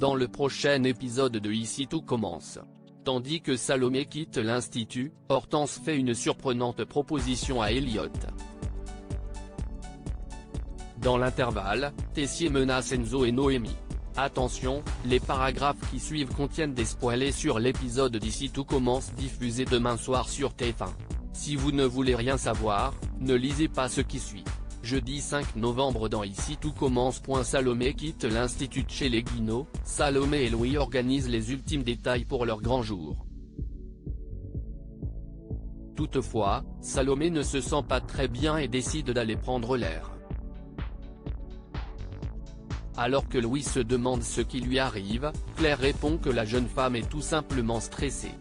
dans le prochain épisode de Ici tout commence. Tandis que Salomé quitte l'Institut, Hortense fait une surprenante proposition à Elliot. Dans l'intervalle, Tessier menace Enzo et Noémie. Attention, les paragraphes qui suivent contiennent des spoilers sur l'épisode d'Ici tout commence diffusé demain soir sur TF1. Si vous ne voulez rien savoir, ne lisez pas ce qui suit. Jeudi 5 novembre dans Ici tout commence. Salomé quitte l'Institut de chez les Guinaud, Salomé et Louis organisent les ultimes détails pour leur grand jour. Toutefois, Salomé ne se sent pas très bien et décide d'aller prendre l'air. Alors que Louis se demande ce qui lui arrive, Claire répond que la jeune femme est tout simplement stressée.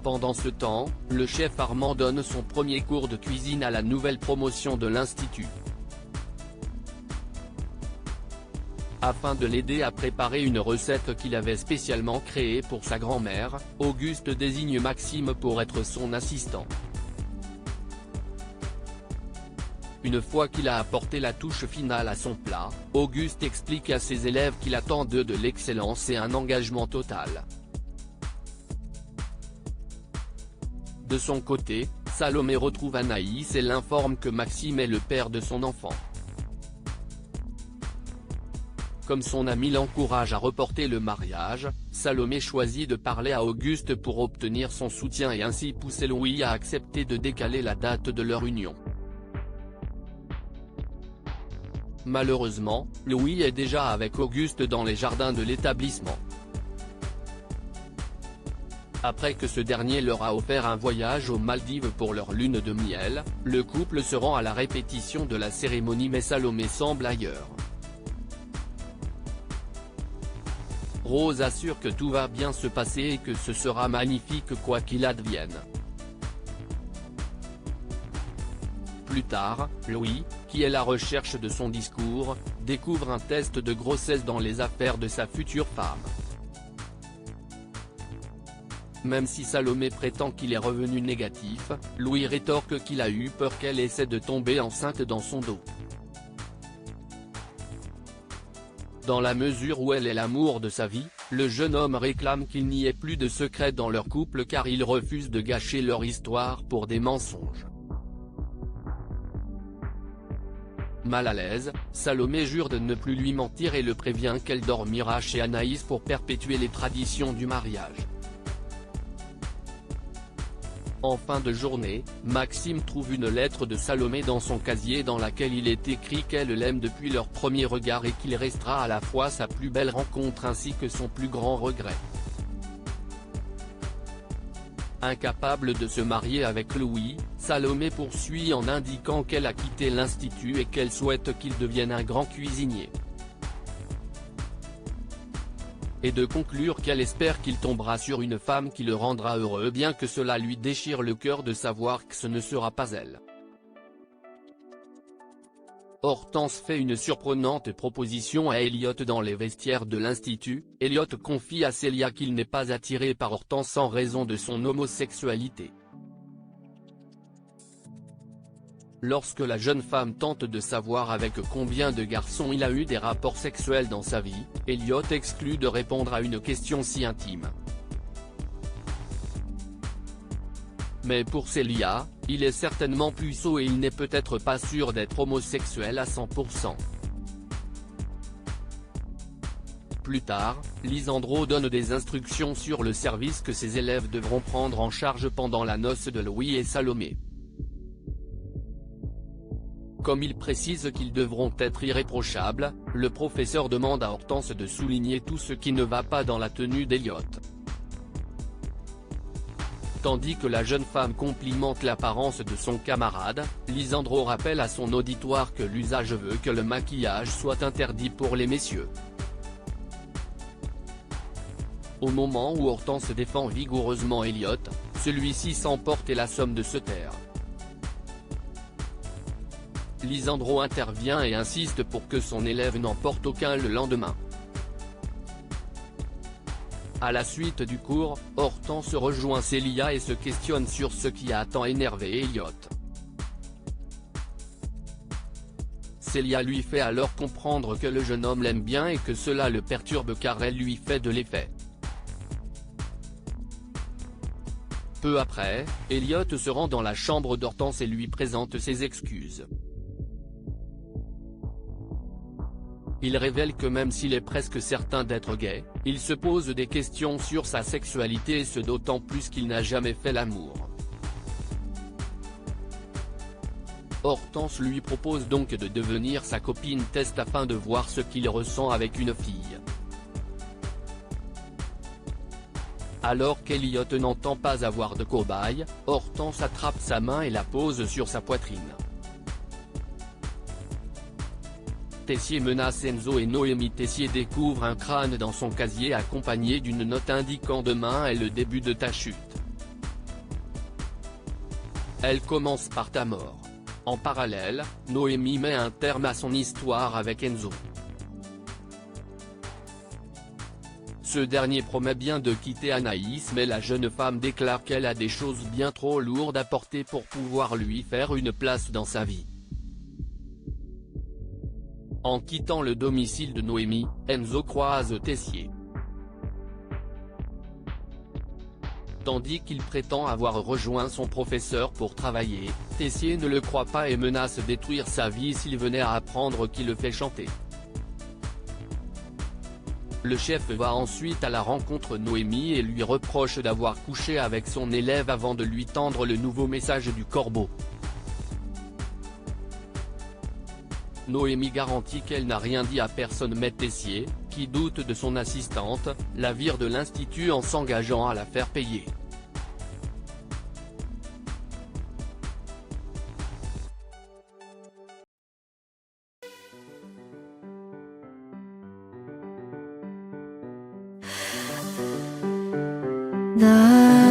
Pendant ce temps, le chef Armand donne son premier cours de cuisine à la nouvelle promotion de l'Institut. Afin de l'aider à préparer une recette qu'il avait spécialement créée pour sa grand-mère, Auguste désigne Maxime pour être son assistant. Une fois qu'il a apporté la touche finale à son plat, Auguste explique à ses élèves qu'il attend d'eux de l'excellence et un engagement total. De son côté, Salomé retrouve Anaïs et l'informe que Maxime est le père de son enfant. Comme son ami l'encourage à reporter le mariage, Salomé choisit de parler à Auguste pour obtenir son soutien et ainsi pousser Louis à accepter de décaler la date de leur union. Malheureusement, Louis est déjà avec Auguste dans les jardins de l'établissement. Après que ce dernier leur a offert un voyage aux Maldives pour leur lune de miel, le couple se rend à la répétition de la cérémonie mais Salomé semble ailleurs. Rose assure que tout va bien se passer et que ce sera magnifique quoi qu'il advienne. Plus tard, Louis, qui est à la recherche de son discours, découvre un test de grossesse dans les affaires de sa future femme. Même si Salomé prétend qu'il est revenu négatif, Louis rétorque qu'il a eu peur qu'elle essaie de tomber enceinte dans son dos. Dans la mesure où elle est l'amour de sa vie, le jeune homme réclame qu'il n'y ait plus de secret dans leur couple car il refuse de gâcher leur histoire pour des mensonges. Mal à l'aise, Salomé jure de ne plus lui mentir et le prévient qu'elle dormira chez Anaïs pour perpétuer les traditions du mariage. En fin de journée, Maxime trouve une lettre de Salomé dans son casier dans laquelle il est écrit qu'elle l'aime depuis leur premier regard et qu'il restera à la fois sa plus belle rencontre ainsi que son plus grand regret. Incapable de se marier avec Louis, Salomé poursuit en indiquant qu'elle a quitté l'Institut et qu'elle souhaite qu'il devienne un grand cuisinier. Et de conclure qu'elle espère qu'il tombera sur une femme qui le rendra heureux bien que cela lui déchire le cœur de savoir que ce ne sera pas elle. Hortense fait une surprenante proposition à Elliot dans les vestiaires de l'Institut. Elliot confie à Célia qu'il n'est pas attiré par Hortense en raison de son homosexualité. Lorsque la jeune femme tente de savoir avec combien de garçons il a eu des rapports sexuels dans sa vie, Elliot exclut de répondre à une question si intime. Mais pour Célia, il est certainement puceau et il n'est peut-être pas sûr d'être homosexuel à 100%. Plus tard, Lisandro donne des instructions sur le service que ses élèves devront prendre en charge pendant la noce de Louis et Salomé. Comme il précise qu'ils devront être irréprochables, le professeur demande à Hortense de souligner tout ce qui ne va pas dans la tenue d'Elliot. Tandis que la jeune femme complimente l'apparence de son camarade, Lisandro rappelle à son auditoire que l'usage veut que le maquillage soit interdit pour les messieurs. Au moment où Hortense défend vigoureusement Elliot, celui-ci s'emporte et la somme de se taire. Lisandro intervient et insiste pour que son élève n'en porte aucun le lendemain. À la suite du cours, Hortense rejoint Célia et se questionne sur ce qui a tant énervé Elliot. Célia lui fait alors comprendre que le jeune homme l'aime bien et que cela le perturbe car elle lui fait de l'effet. Peu après, Elliot se rend dans la chambre d'Hortense et lui présente ses excuses. Il révèle que même s'il est presque certain d'être gay, il se pose des questions sur sa sexualité et ce d'autant plus qu'il n'a jamais fait l'amour. Hortense lui propose donc de devenir sa copine test afin de voir ce qu'il ressent avec une fille. Alors qu'Elliot n'entend pas avoir de cobaye, Hortense attrape sa main et la pose sur sa poitrine. Tessier menace Enzo et Noémie. Tessier découvre un crâne dans son casier accompagné d'une note indiquant demain est le début de ta chute. Elle commence par ta mort. En parallèle, Noémie met un terme à son histoire avec Enzo. Ce dernier promet bien de quitter Anaïs mais la jeune femme déclare qu'elle a des choses bien trop lourdes à porter pour pouvoir lui faire une place dans sa vie. En quittant le domicile de Noémie, Enzo croise Tessier. Tandis qu'il prétend avoir rejoint son professeur pour travailler, Tessier ne le croit pas et menace de détruire sa vie s'il venait à apprendre qui le fait chanter. Le chef va ensuite à la rencontre de Noémie et lui reproche d'avoir couché avec son élève avant de lui tendre le nouveau message du corbeau. Noémie garantit qu'elle n'a rien dit à personne mais Tessier, qui doute de son assistante, la vire de l'institut en s'engageant à la faire payer. 나